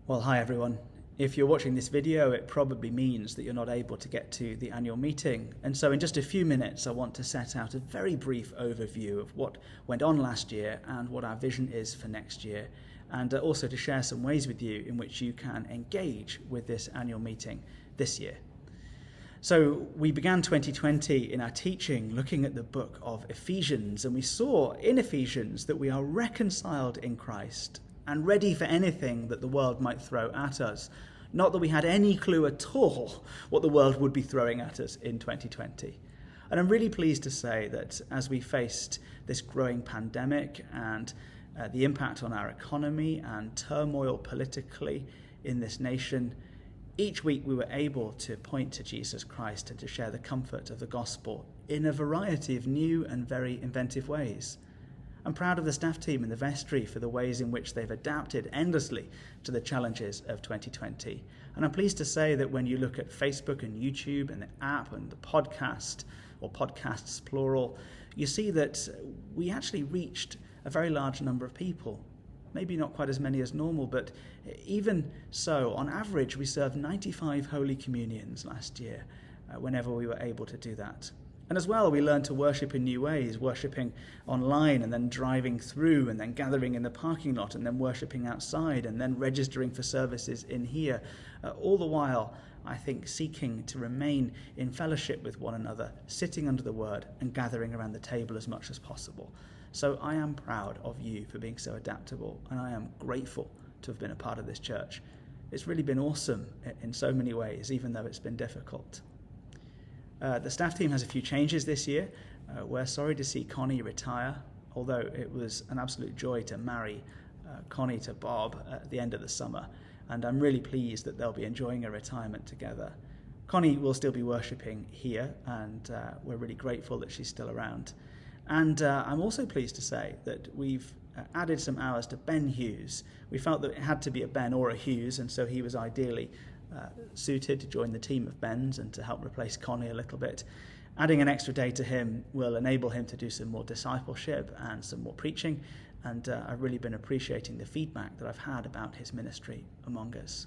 Well, hi everyone. If you're watching this video, it probably means that you're not able to get to the annual meeting. And so in just a few minutes, I want to set out a very brief overview of what went on last year and what our vision is for next year. And also to share some ways with you in which you can engage with this annual meeting this year. So we began 2020 in our teaching looking at the book of Ephesians, and we saw in Ephesians that we are reconciled in Christ and ready for anything that the world might throw at us. Not that we had any clue at all what the world would be throwing at us in 2020. And I'm really pleased to say that as we faced this growing pandemic and the impact on our economy and turmoil politically in this nation, each week we were able to point to Jesus Christ and to share the comfort of the gospel in a variety of new and very inventive ways. I'm proud of the staff team in the vestry for the ways in which they've adapted endlessly to the challenges of 2020. And I'm pleased to say that when you look at Facebook and YouTube and the app and the podcast, or podcasts plural, you see that we actually reached a very large number of people. Maybe not quite as many as normal, but even so, on average, we served 95 Holy Communions last year, whenever we were able to do that. And as well, we learned to worship in new ways, worshipping online and then driving through and then gathering in the parking lot and then worshipping outside and then registering for services in here. All the while, I think, seeking to remain in fellowship with one another, sitting under the word and gathering around the table as much as possible. So I am proud of you for being so adaptable, and I am grateful to have been a part of this church. It's really been awesome in so many ways, even though it's been difficult. The staff team has a few changes this year. We're sorry to see Connie retire, although it was an absolute joy to marry Connie to Bob at the end of the summer, and I'm really pleased that they'll be enjoying a retirement together. Connie will still be worshipping here, and we're really grateful that she's still around. And I'm also pleased to say that we've added some hours to Ben Hughes. We felt that it had to be a Ben or a Hughes, and so he was ideally suited to join the team of Bens and to help replace Connie a little bit. Adding an extra day to him will enable him to do some more discipleship and some more preaching, and I've really been appreciating the feedback that I've had about his ministry among us.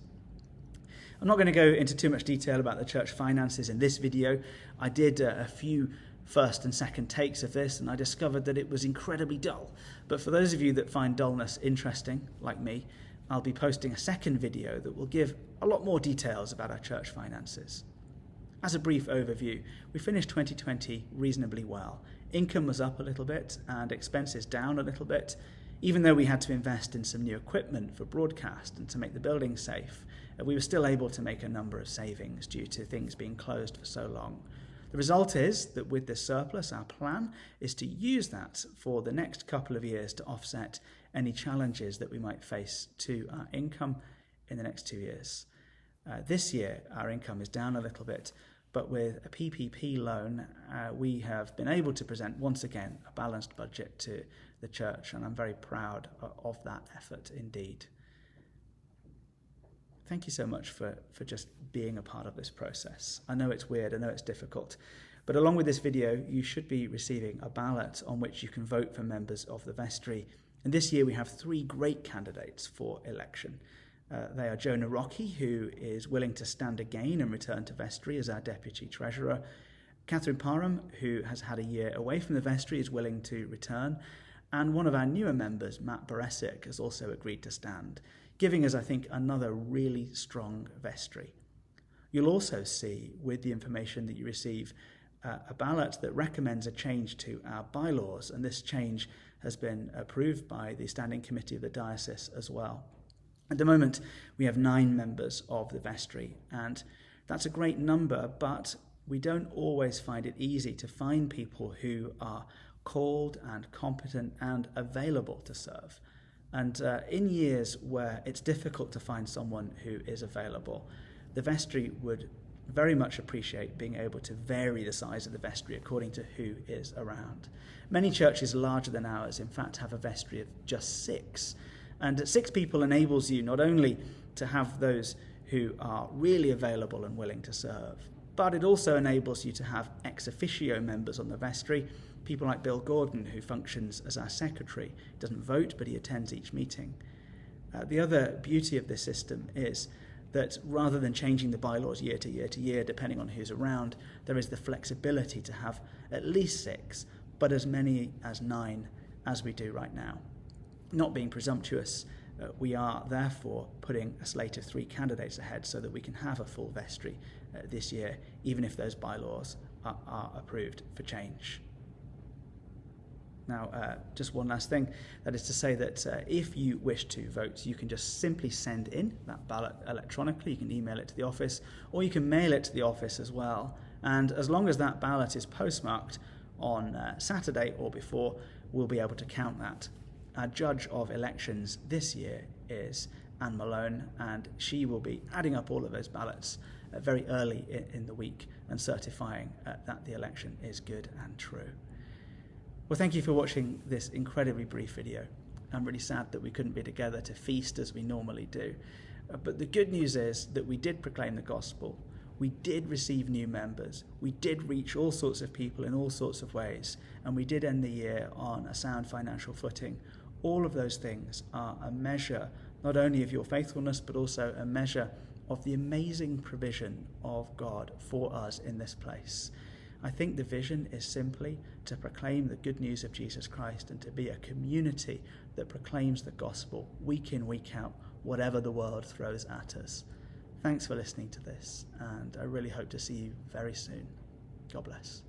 I'm not going to go into too much detail about the church finances in this video. I did a few first and second takes of this, and I discovered that it was incredibly dull. But for those of you that find dullness interesting, like me, I'll be posting a second video that will give a lot more details about our church finances. As a brief overview, we finished 2020 reasonably well. Income was up a little bit and expenses down a little bit, even though we had to invest in some new equipment for broadcast and to make the building safe. We were still able to make a number of savings due to things being closed for so long. The result is that with this surplus, our plan is to use that for the next couple of years to offset any challenges that we might face to our income in the next 2 years. This year, our income is down a little bit, but with a PPP loan, we have been able to present once again a balanced budget to the church, and I'm very proud of that effort indeed. Thank you so much for just being a part of this process. I know it's weird, I know it's difficult, but along with this video, you should be receiving a ballot on which you can vote for members of the vestry. And this year we have 3 great candidates for election. They are Jonah Rocky, who is willing to stand again and return to vestry as our deputy treasurer. Catherine Parham, who has had a year away from the vestry, is willing to return. And one of our newer members, Matt Boresic, has also agreed to stand, giving us, I think, another really strong vestry. You'll also see, with the information that you receive, a ballot that recommends a change to our bylaws, and this change has been approved by the Standing Committee of the Diocese as well. At the moment, we have 9 members of the vestry, and that's a great number, but we don't always find it easy to find people who are called and competent and available to serve. And in years where it's difficult to find someone who is available, the vestry would very much appreciate being able to vary the size of the vestry according to who is around. Many churches larger than ours, in fact, have a vestry of just 6. And 6 people enables you not only to have those who are really available and willing to serve, but it also enables you to have ex officio members on the vestry, people like Bill Gordon, who functions as our secretary. He doesn't vote, but he attends each meeting. The other beauty of this system is that rather than changing the bylaws year to year to year, depending on who's around, there is the flexibility to have at least 6, but as many as 9 as we do right now. Not being presumptuous, we are therefore putting a slate of 3 candidates ahead so that we can have a full vestry this year, even if those bylaws are approved for change. Now, just one last thing, that is to say that if you wish to vote, you can just simply send in that ballot electronically. You can email it to the office, or you can mail it to the office as well. And as long as that ballot is postmarked on Saturday or before, we'll be able to count that. Our judge of elections this year is Anne Malone, and she will be adding up all of those ballots very early in the week and certifying that the election is good and true. Well, thank you for watching this incredibly brief video. I'm really sad that we couldn't be together to feast as we normally do. But the good news is that we did proclaim the gospel. We did receive new members. We did reach all sorts of people in all sorts of ways. And we did end the year on a sound financial footing. All of those things are a measure not only of your faithfulness, but also a measure of the amazing provision of God for us in this place. I think the vision is simply to proclaim the good news of Jesus Christ and to be a community that proclaims the gospel week in, week out, whatever the world throws at us. Thanks for listening to this, and I really hope to see you very soon. God bless.